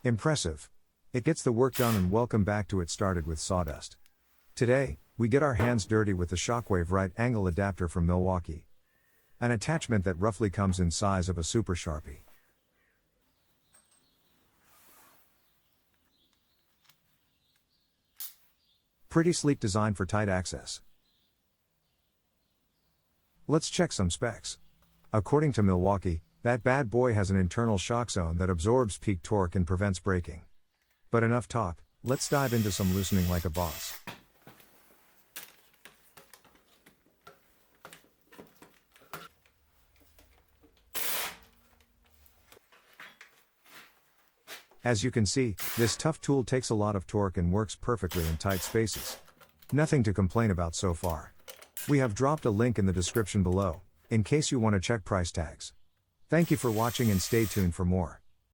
Impressive. It gets the work done, and welcome back to It Started with Sawdust. Today, we get our hands dirty with the Shockwave right angle adapter from Milwaukee. An attachment that roughly comes in size of a Super Sharpie. Pretty sleek design for tight access. Let's check some specs. According to Milwaukee, that bad boy has an internal shock zone that absorbs peak torque and prevents braking. But enough talk, let's dive into some loosening like a boss. As you can see, this tough tool takes a lot of torque and works perfectly in tight spaces. Nothing to complain about so far. We have dropped a link in the description below, in case you want to check price tags. Thank you for watching and stay tuned for more.